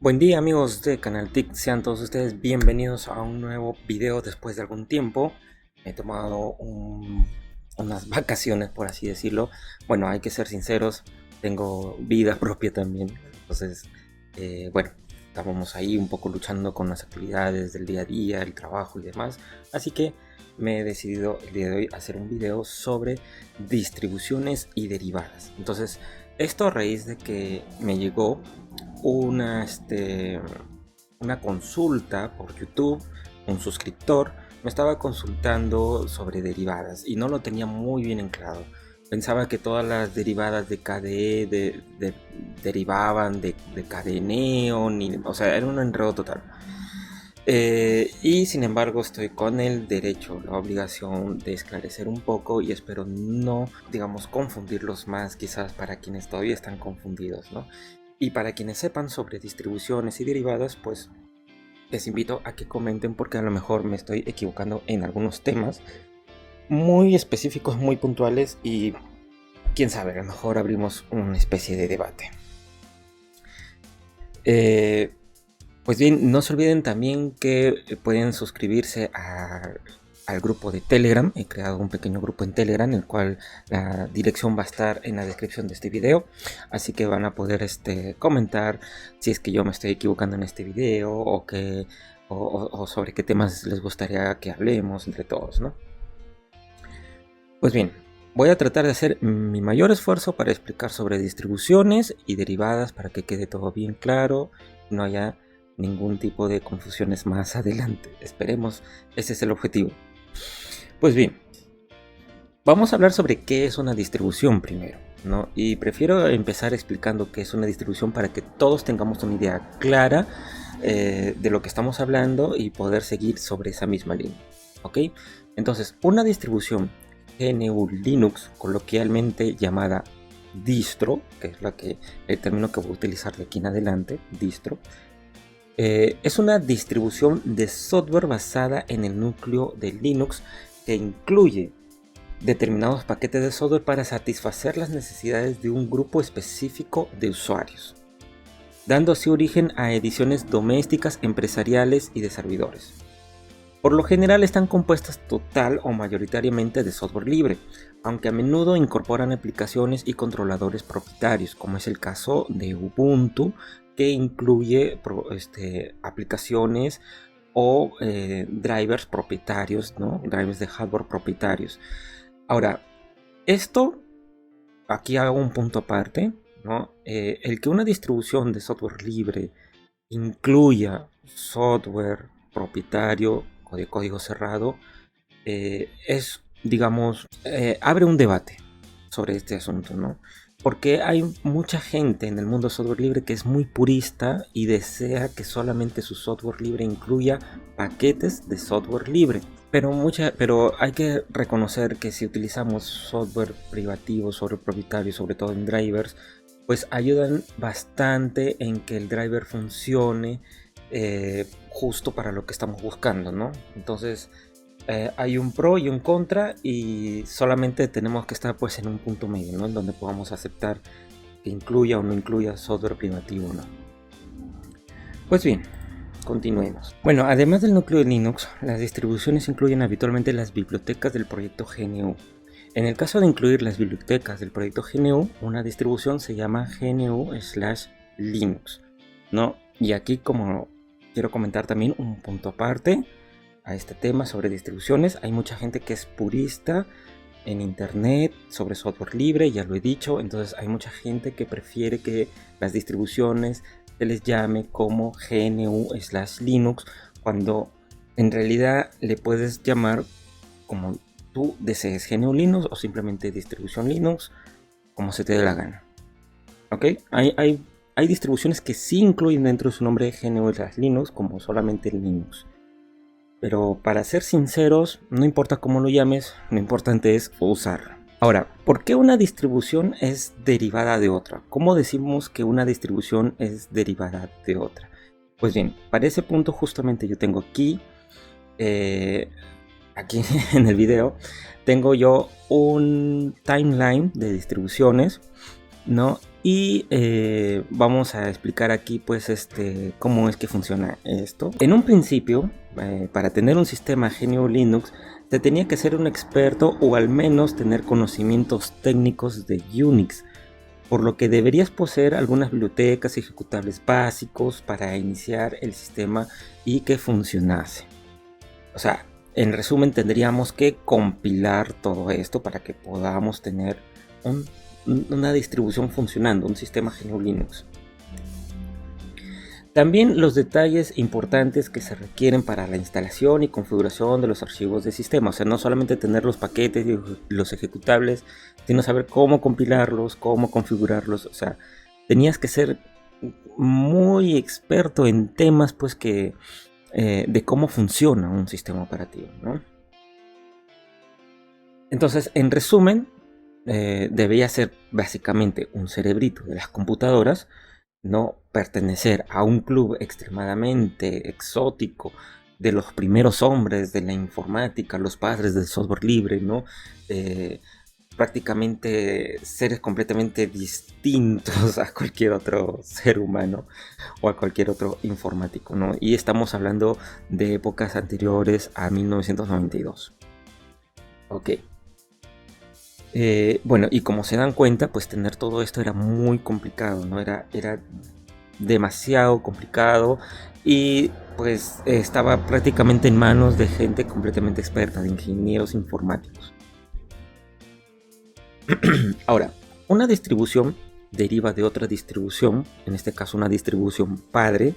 Buen día amigos de Canal TIC, sean todos ustedes bienvenidos a un nuevo video después de algún tiempo. He tomado unas vacaciones, por así decirlo. Bueno, hay que ser sinceros, tengo vida propia también. Entonces, bueno, estábamos ahí un poco luchando con las actividades del día a día, el trabajo y demás. Así que me he decidido el día de hoy hacer un video sobre distribuciones y derivadas. Entonces, esto a raíz de que me llegó una, una consulta por YouTube. Un suscriptor me estaba consultando sobre derivadas y no lo tenía muy bien en claro. Pensaba que todas las derivadas de KDE derivaban de cadeneo, o sea, era un enredo total. Y sin embargo estoy con el derecho, la obligación de esclarecer un poco y espero no, digamos, confundirlos más quizás para quienes todavía están confundidos, ¿no? Y para quienes sepan sobre distribuciones y derivadas, pues les invito a que comenten porque a lo mejor me estoy equivocando en algunos temas muy específicos, muy puntuales y quién sabe, a lo mejor abrimos una especie de debate. Pues bien, no se olviden también que pueden suscribirse al grupo de Telegram. He creado un pequeño grupo en Telegram, el cual la dirección va a estar en la descripción de este video. Así que van a poder comentar si es que yo me estoy equivocando en este video o sobre qué temas les gustaría que hablemos entre todos, ¿no? Pues bien, voy a tratar de hacer mi mayor esfuerzo para explicar sobre distribuciones y derivadas para que quede todo bien claro, no haya ningún tipo de confusiones más adelante. Esperemos, ese es el objetivo. Pues bien, vamos a hablar sobre qué es una distribución primero, ¿no? Y prefiero empezar explicando qué es una distribución para que todos tengamos una idea clara de lo que estamos hablando y poder seguir sobre esa misma línea, ¿ok? Entonces, una distribución GNU Linux, coloquialmente llamada distro, que es el término que voy a utilizar de aquí en adelante, distro, es una distribución de software basada en el núcleo de Linux que incluye determinados paquetes de software para satisfacer las necesidades de un grupo específico de usuarios, dando así origen a ediciones domésticas, empresariales y de servidores. Por lo general están compuestas total o mayoritariamente de software libre, aunque a menudo incorporan aplicaciones y controladores propietarios, como es el caso de Ubuntu, que incluye aplicaciones o drivers propietarios, ¿no? Drivers de hardware propietarios. Ahora, aquí hago un punto aparte, ¿no? El que una distribución de software libre incluya software propietario o de código cerrado es, digamos, abre un debate sobre este asunto, ¿no? Porque hay mucha gente en el mundo software libre que es muy purista y desea que solamente su software libre incluya paquetes de software libre. Pero hay que reconocer que si utilizamos software privativo, software propietario, sobre todo en drivers, pues ayudan bastante en que el driver funcione justo para lo que estamos buscando, ¿no? Entonces hay un pro y un contra y solamente tenemos que estar pues en un punto medio, ¿no? En donde podamos aceptar que incluya o no incluya software privativo, ¿no? Pues bien, continuemos. Bueno, además del núcleo de Linux, las distribuciones incluyen habitualmente las bibliotecas del proyecto GNU. En el caso de incluir las bibliotecas del proyecto GNU, una distribución se llama GNU/Linux, ¿no? Y aquí, como quiero comentar también un punto aparte a este tema sobre distribuciones, hay mucha gente que es purista en internet sobre software libre, ya lo he dicho, entonces hay mucha gente que prefiere que las distribuciones se les llame como GNU/Linux, cuando en realidad le puedes llamar como tú desees, GNU Linux o simplemente distribución Linux, como se te dé la gana. ¿Ok? Hay distribuciones que sí incluyen dentro de su nombre GNU/Linux, como solamente Linux. Pero para ser sinceros, no importa cómo lo llames, lo importante es usarla. Ahora, ¿por qué una distribución es derivada de otra? ¿Cómo decimos que una distribución es derivada de otra? Pues bien, para ese punto justamente yo tengo aquí en el video, tengo yo un timeline de distribuciones, ¿no? Y vamos a explicar aquí pues cómo es que funciona esto. En un principio, para tener un sistema GNU Linux, te tenía que ser un experto o al menos tener conocimientos técnicos de Unix, por lo que deberías poseer algunas bibliotecas ejecutables básicos para iniciar el sistema y que funcionase. O sea, en resumen, tendríamos que compilar todo esto para que podamos tener una distribución funcionando, un sistema GNU Linux. También los detalles importantes que se requieren para la instalación y configuración de los archivos de sistema. O sea, no solamente tener los paquetes y los ejecutables, sino saber cómo compilarlos, cómo configurarlos. O sea, tenías que ser muy experto en temas pues de cómo funciona un sistema operativo, ¿no? Entonces, en resumen, debía ser básicamente un cerebrito de las computadoras, no pertenecer a un club extremadamente exótico de los primeros hombres de la informática, los padres del software libre, ¿no? Prácticamente seres completamente distintos a cualquier otro ser humano o a cualquier otro informático, ¿no? Y estamos hablando de épocas anteriores a 1992. Ok. Bueno, y como se dan cuenta, pues tener todo esto era muy complicado, ¿no? Era demasiado complicado y pues estaba prácticamente en manos de gente completamente experta, de ingenieros informáticos. Ahora, una distribución deriva de otra distribución, en este caso una distribución padre,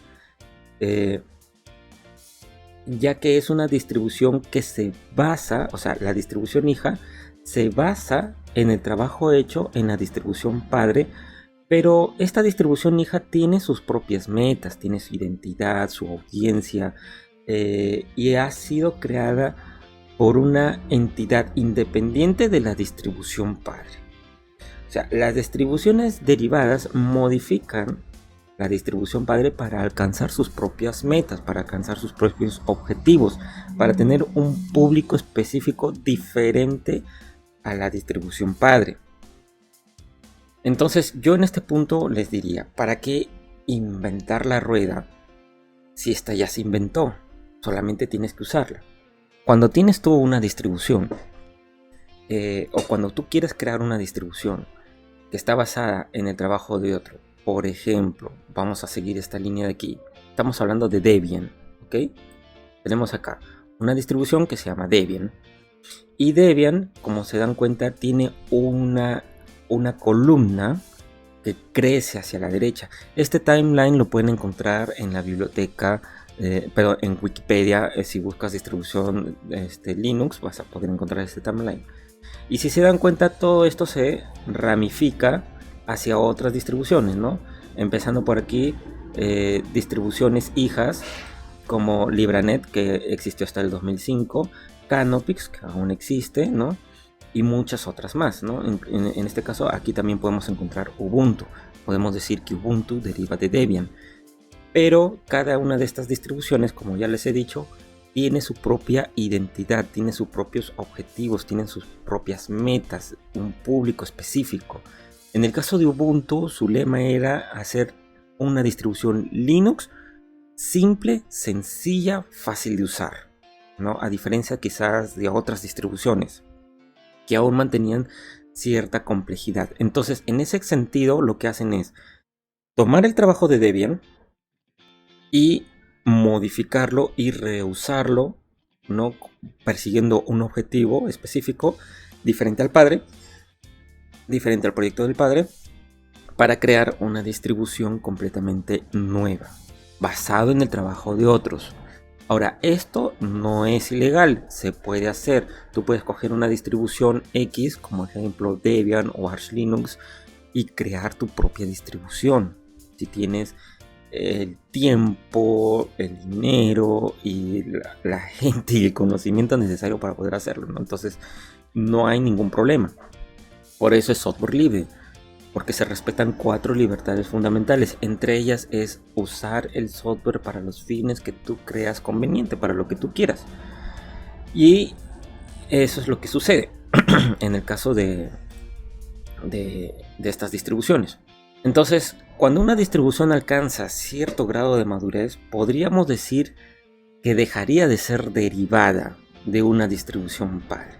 ya que es una distribución que se basa, o sea, la distribución hija se basa en el trabajo hecho en la distribución padre, pero esta distribución hija tiene sus propias metas, tiene su identidad, su audiencia, y ha sido creada por una entidad independiente de la distribución padre. O sea, las distribuciones derivadas modifican la distribución padre para alcanzar sus propias metas, para alcanzar sus propios objetivos, para tener un público específico diferente a la distribución padre. Entonces yo en este punto les diría, ¿para qué inventar la rueda si esta ya se inventó? Solamente tienes que usarla. Cuando tienes tú una distribución, o cuando tú quieres crear una distribución que está basada en el trabajo de otro, por ejemplo, vamos a seguir esta línea de aquí, estamos hablando de Debian, ¿ok? Tenemos acá una distribución que se llama Debian, y Debian, como se dan cuenta, tiene una columna que crece hacia la derecha. Este timeline lo pueden encontrar en la biblioteca, perdón, en Wikipedia. Si buscas distribución Linux vas a poder encontrar este timeline. Y si se dan cuenta, todo esto se ramifica hacia otras distribuciones, ¿no? Empezando por aquí, distribuciones hijas como Libranet, que existió hasta el 2005, Canopix, que aún existe, ¿no? Y muchas otras más, ¿no? En este caso, aquí también podemos encontrar Ubuntu. Podemos decir que Ubuntu deriva de Debian. Pero cada una de estas distribuciones, como ya les he dicho, tiene su propia identidad, tiene sus propios objetivos, tienen sus propias metas, un público específico. En el caso de Ubuntu, su lema era hacer una distribución Linux simple, sencilla, fácil de usar, ¿no? A diferencia quizás de otras distribuciones que aún mantenían cierta complejidad. Entonces, en ese sentido, lo que hacen es tomar el trabajo de Debian y modificarlo y reusarlo, ¿no? Persiguiendo un objetivo específico diferente al padre, diferente al proyecto del padre, para crear una distribución completamente nueva, basado en el trabajo de otros. Ahora, esto no es ilegal, se puede hacer. Tú puedes coger una distribución X, como ejemplo Debian o Arch Linux, y crear tu propia distribución. Si tienes el tiempo, el dinero y la gente y el conocimiento necesario para poder hacerlo, ¿no? Entonces, no hay ningún problema. Por eso es software libre, porque se respetan 4 libertades fundamentales. Entre ellas es usar el software para los fines que tú creas conveniente, para lo que tú quieras. Y eso es lo que sucede en el caso de estas distribuciones. Entonces, cuando una distribución alcanza cierto grado de madurez, podríamos decir que dejaría de ser derivada de una distribución padre.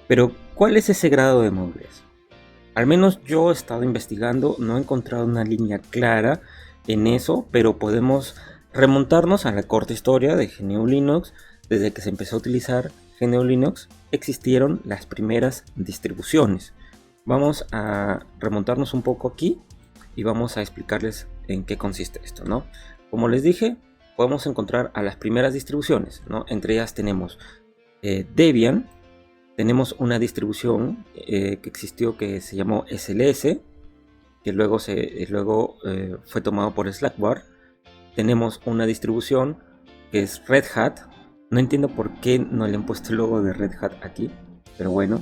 Pero, ¿cuál es ese grado de madurez? Al menos yo he estado investigando, no he encontrado una línea clara en eso, pero podemos remontarnos a la corta historia de GNU Linux. Desde que se empezó a utilizar GNU Linux, existieron las primeras distribuciones. Vamos a remontarnos un poco aquí y vamos a explicarles en qué consiste esto, ¿no? Como les dije, podemos encontrar a las primeras distribuciones, ¿no? Entre ellas tenemos Debian. Tenemos una distribución que existió que se llamó SLS, que luego fue tomado por Slackware. Tenemos una distribución que es Red Hat. No entiendo por qué no le han puesto el logo de Red Hat aquí, pero bueno.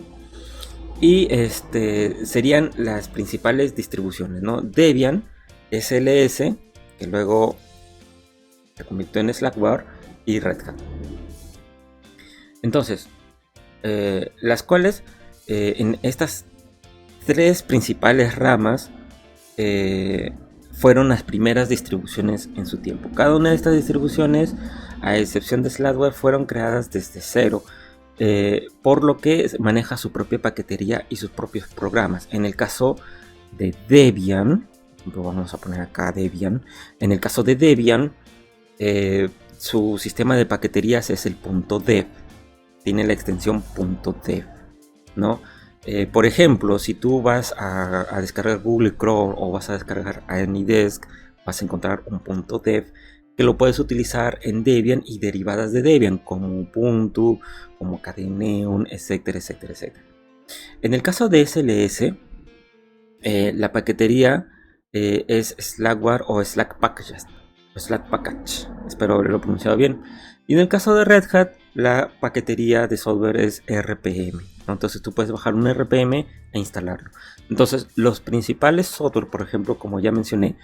Y serían las principales distribuciones, ¿no? Debian, SLS, que luego se convirtió en Slackware, y Red Hat. Entonces, las cuales en estas tres principales ramas fueron las primeras distribuciones en su tiempo. Cada una de estas distribuciones, a excepción de Slackware, fueron creadas desde cero, por lo que maneja su propia paquetería y sus propios programas. En el caso de Debian, vamos a poner acá Debian. En el caso de Debian, su sistema de paqueterías es el .dev. Tiene la extensión .dev, ¿no? Por ejemplo, si tú vas a descargar Google Chrome o vas a descargar AnyDesk, vas a encontrar un .dev que lo puedes utilizar en Debian y derivadas de Debian, como Ubuntu, como Kdeneon, etcétera, etcétera, etcétera. En el caso de SLS, la paquetería es Slackware o Slack Package. Espero haberlo pronunciado bien. Y en el caso de Red Hat, la paquetería de software es RPM, ¿no? Entonces tú puedes bajar un RPM e instalarlo. Entonces los principales software, por ejemplo, como ya mencioné,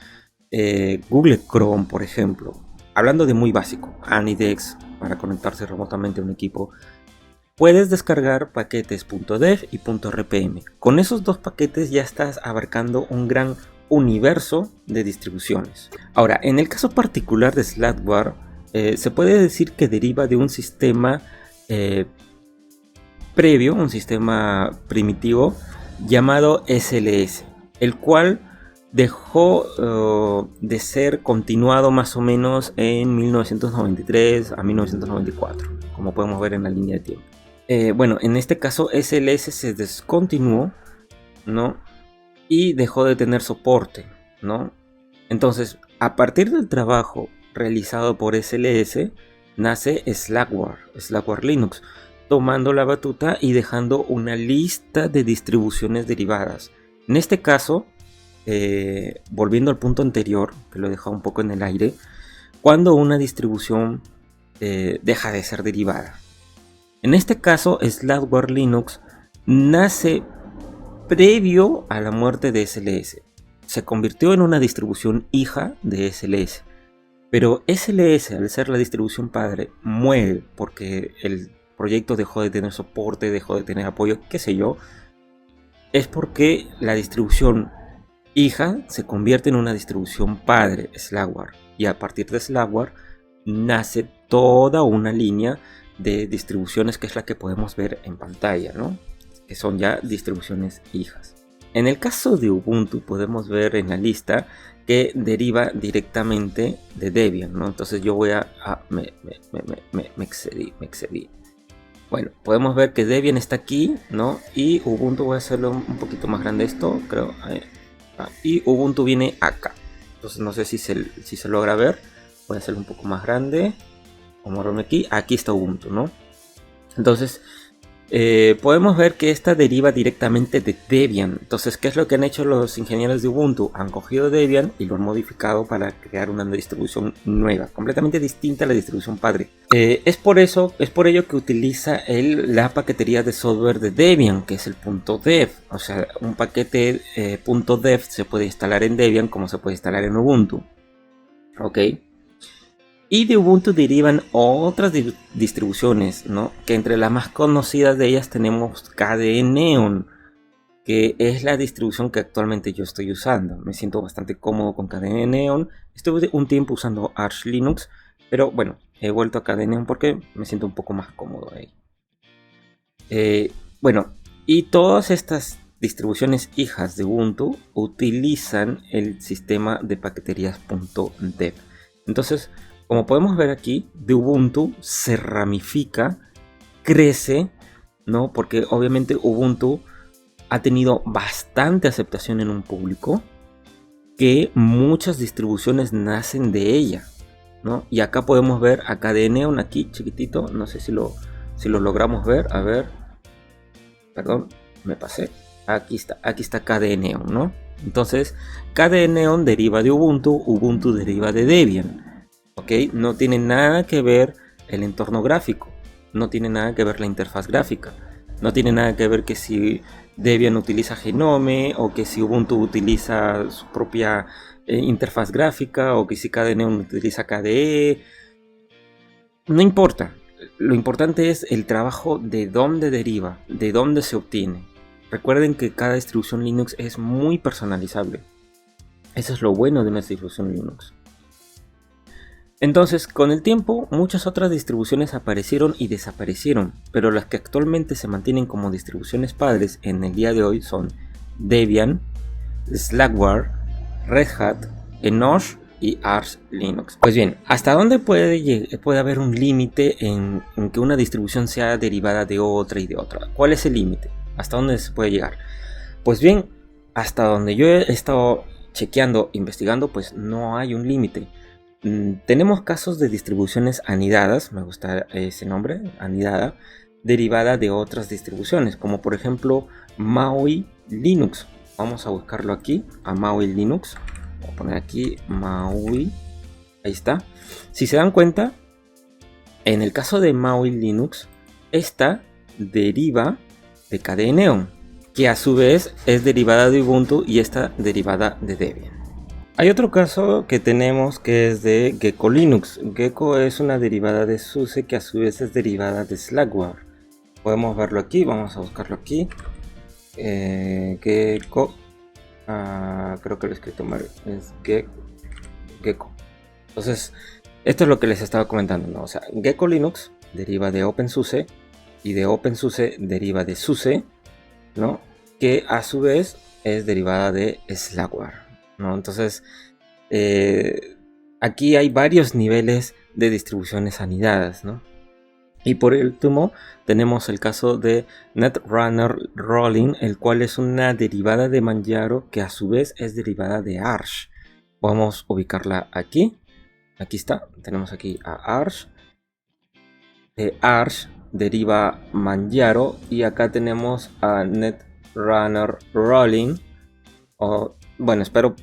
Google Chrome, por ejemplo, hablando de muy básico, AnyDesk para conectarse remotamente a un equipo, puedes descargar paquetes .dev y .rpm. Con esos dos paquetes ya estás abarcando un gran universo de distribuciones. Ahora, en el caso particular de Slackware, se puede decir que deriva de un sistema previo, un sistema primitivo llamado SLS, el cual dejó de ser continuado más o menos en 1993 a 1994, como podemos ver en la línea de tiempo. Bueno, en este caso SLS se descontinuó, ¿no? Y dejó de tener soporte, ¿no? Entonces, a partir del trabajo realizado por SLS, nace Slackware Linux, tomando la batuta y dejando una lista de distribuciones derivadas. En este caso, volviendo al punto anterior, que lo he dejado un poco en el aire, cuando una distribución deja de ser derivada. En este caso, Slackware Linux nace previo a la muerte de SLS. Se convirtió en una distribución hija de SLS. Pero SLS, al ser la distribución padre, muere porque el proyecto dejó de tener soporte, dejó de tener apoyo, qué sé yo. Es porque la distribución hija se convierte en una distribución padre, Slackware. Y a partir de Slackware nace toda una línea de distribuciones que es la que podemos ver en pantalla, ¿no? Que son ya distribuciones hijas. En el caso de Ubuntu podemos ver en la lista que deriva directamente de Debian, ¿no? Entonces yo voy me excedí. Bueno, podemos ver que Debian está aquí, ¿no? Y Ubuntu, voy a hacerlo un poquito más grande esto, creo. Y Ubuntu viene acá. Entonces no sé si se logra ver. Voy a hacerlo un poco más grande. Vamos a moverme aquí. Aquí está Ubuntu, ¿no? Entonces podemos ver que esta deriva directamente de Debian. Entonces, ¿qué es lo que han hecho los ingenieros de Ubuntu? Han cogido Debian y lo han modificado para crear una distribución nueva, completamente distinta a la distribución padre. Es por ello que utiliza la paquetería de software de Debian, que es el .dev. O sea, un paquete .dev se puede instalar en Debian como se puede instalar en Ubuntu. ¿Ok? Y de Ubuntu derivan otras distribuciones, ¿no? Que entre las más conocidas de ellas tenemos Kdeneon. que es la distribución que actualmente yo estoy usando. Me siento bastante cómodo con KDE Neon. Estuve un tiempo usando Arch Linux, pero bueno, he vuelto a KDE Neon porque me siento un poco más cómodo ahí. Bueno, y todas estas distribuciones hijas de Ubuntu utilizan el sistema de paqueterías.dev. Entonces, como podemos ver aquí, de Ubuntu se ramifica, crece, ¿no? Porque obviamente Ubuntu ha tenido bastante aceptación en un público, que muchas distribuciones nacen de ella, ¿no? Y acá podemos ver a KDE Neon aquí chiquitito, no sé si lo logramos ver, a ver, perdón, me pasé, aquí está KDE Neon, ¿no? Entonces, KDE Neon deriva de Ubuntu, Ubuntu deriva de Debian, ¿ok? No tiene nada que ver el entorno gráfico, no tiene nada que ver la interfaz gráfica, no tiene nada que ver que si Debian utiliza Genome o que si Ubuntu utiliza su propia interfaz gráfica o que si KDE Neon utiliza KDE. No importa. Lo importante es el trabajo de dónde deriva, de dónde se obtiene. Recuerden que cada distribución Linux es muy personalizable. Eso es lo bueno de una distribución Linux. Entonces, con el tiempo, muchas otras distribuciones aparecieron y desaparecieron, pero las que actualmente se mantienen como distribuciones padres en el día de hoy son Debian, Slackware, Red Hat, Enosh y Arch Linux. Pues bien, ¿hasta dónde puede haber un límite en que una distribución sea derivada de otra y de otra? ¿Cuál es el límite? ¿Hasta dónde se puede llegar? Pues bien, hasta donde yo he estado chequeando, investigando, pues no hay un límite. Tenemos casos de distribuciones anidadas, me gusta ese nombre, anidada, derivada de otras distribuciones, como por ejemplo Maui Linux. Vamos a buscarlo aquí, a Maui Linux. Voy a poner aquí Maui, ahí está. Si se dan cuenta, en el caso de Maui Linux, esta deriva de KDE Neon, que a su vez es derivada de Ubuntu y esta derivada de Debian. Hay otro caso que tenemos que es de Gecko Linux. Gecko es una derivada de SUSE que a su vez es derivada de Slackware. Podemos verlo aquí, vamos a buscarlo aquí. Gecko, creo que lo he escrito mal, es Gecko. Entonces, esto es lo que les estaba comentando, ¿no? O sea, Gecko Linux deriva de OpenSUSE y de OpenSUSE deriva de SUSE, ¿no? Que a su vez es derivada de Slackware, ¿no? Entonces, aquí hay varios niveles de distribuciones anidadas, ¿no? Y por último, tenemos el caso de Netrunner Rolling, el cual es una derivada de Manjaro que a su vez es derivada de Arch. Vamos a ubicarla aquí. Aquí está, tenemos aquí a Arch. De Arch deriva Manjaro y acá tenemos a Netrunner Rolling. Bueno, espero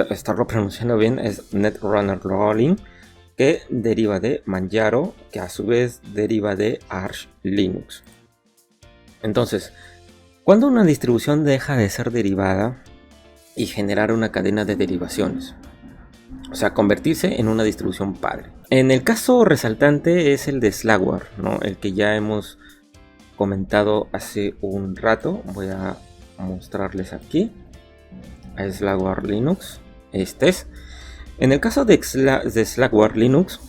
estarlo pronunciando bien, es Netrunner Rolling, que deriva de Manjaro, que a su vez deriva de Arch Linux. Entonces, ¿cuándo una distribución deja de ser derivada y generar una cadena de derivaciones? O sea, convertirse en una distribución padre. En el caso resaltante es el de Slackware, ¿no? El que ya hemos comentado hace un rato. Voy a mostrarles aquí a Slackware Linux. Este es. En el caso de Slackware Linux,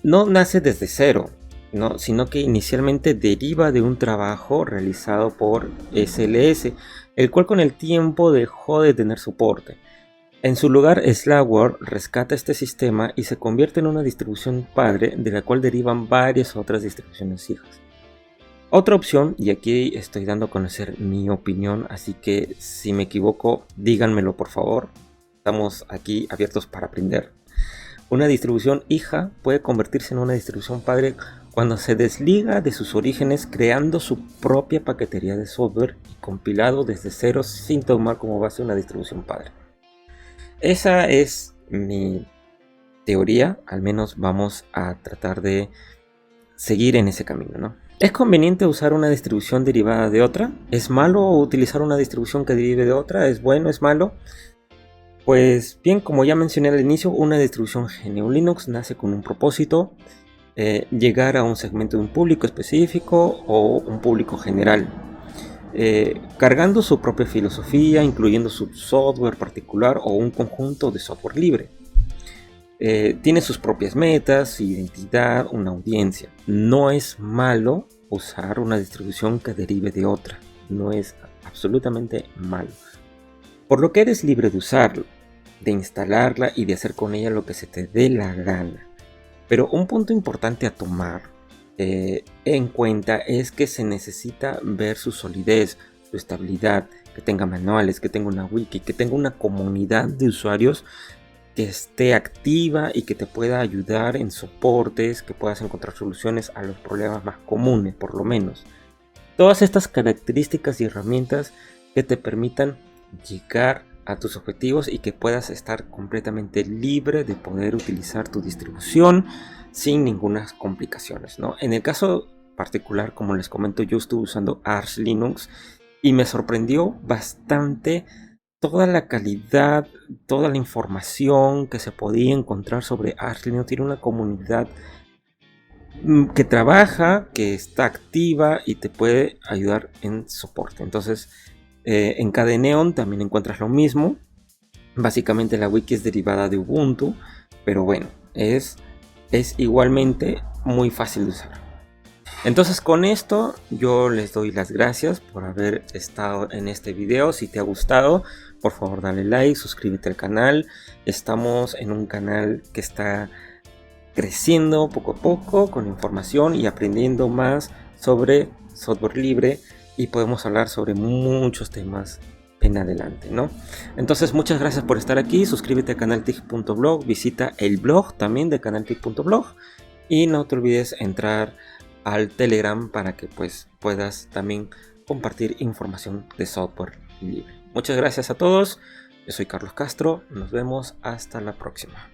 no nace desde cero, ¿no? Sino que inicialmente deriva de un trabajo realizado por SLS, el cual con el tiempo dejó de tener soporte. En su lugar, Slackware rescata este sistema y se convierte en una distribución padre de la cual derivan varias otras distribuciones hijas. Otra opción, y aquí estoy dando a conocer mi opinión, así que si me equivoco, díganmelo por favor. Estamos aquí abiertos para aprender. Una distribución hija puede convertirse en una distribución padre cuando se desliga de sus orígenes creando su propia paquetería de software y compilado desde cero sin tomar como base una distribución padre. Esa es mi teoría, al menos vamos a tratar de seguir en ese camino, ¿no? ¿Es conveniente usar una distribución derivada de otra? ¿Es malo utilizar una distribución que derive de otra? ¿Es bueno? ¿Es malo? Pues bien, como ya mencioné al inicio, una distribución GNU Linux nace con un propósito, llegar a un segmento de un público específico o un público general. cargando su propia filosofía, incluyendo su software particular o un conjunto de software libre. Tiene sus propias metas, identidad, una audiencia. No es malo usar una distribución que derive de otra. No es absolutamente malo. Por lo que eres libre de usarlo, de instalarla y de hacer con ella lo que se te dé la gana. Pero un punto importante a tomar en cuenta es que se necesita ver su solidez, su estabilidad, que tenga manuales, que tenga una wiki, que tenga una comunidad de usuarios que esté activa y que te pueda ayudar en soportes, que puedas encontrar soluciones a los problemas más comunes, por lo menos. Todas estas características y herramientas que te permitan llegar a tus objetivos y que puedas estar completamente libre de poder utilizar tu distribución sin ninguna complicaciones, ¿no? En el caso particular, como les comento, yo estuve usando Arch Linux y me sorprendió bastante toda la calidad, toda la información que se podía encontrar sobre Arch Linux. Tiene una comunidad que trabaja, que está activa y te puede ayudar en soporte. Entonces, en Cadeneon también encuentras lo mismo. Básicamente la wiki es derivada de Ubuntu, pero bueno, es igualmente muy fácil de usar. Entonces con esto yo les doy las gracias por haber estado en este video. Si te ha gustado, por favor dale like, suscríbete al canal. Estamos en un canal que está creciendo poco a poco con información y aprendiendo más sobre software libre, y podemos hablar sobre muchos temas en adelante, ¿no? Entonces muchas gracias por estar aquí. Suscríbete a canaltic.blog, visita el blog también de canaltic.blog y no te olvides entrar al Telegram para que pues puedas también compartir información de software libre. Muchas gracias a todos. Yo soy Carlos Castro. Nos vemos hasta la próxima.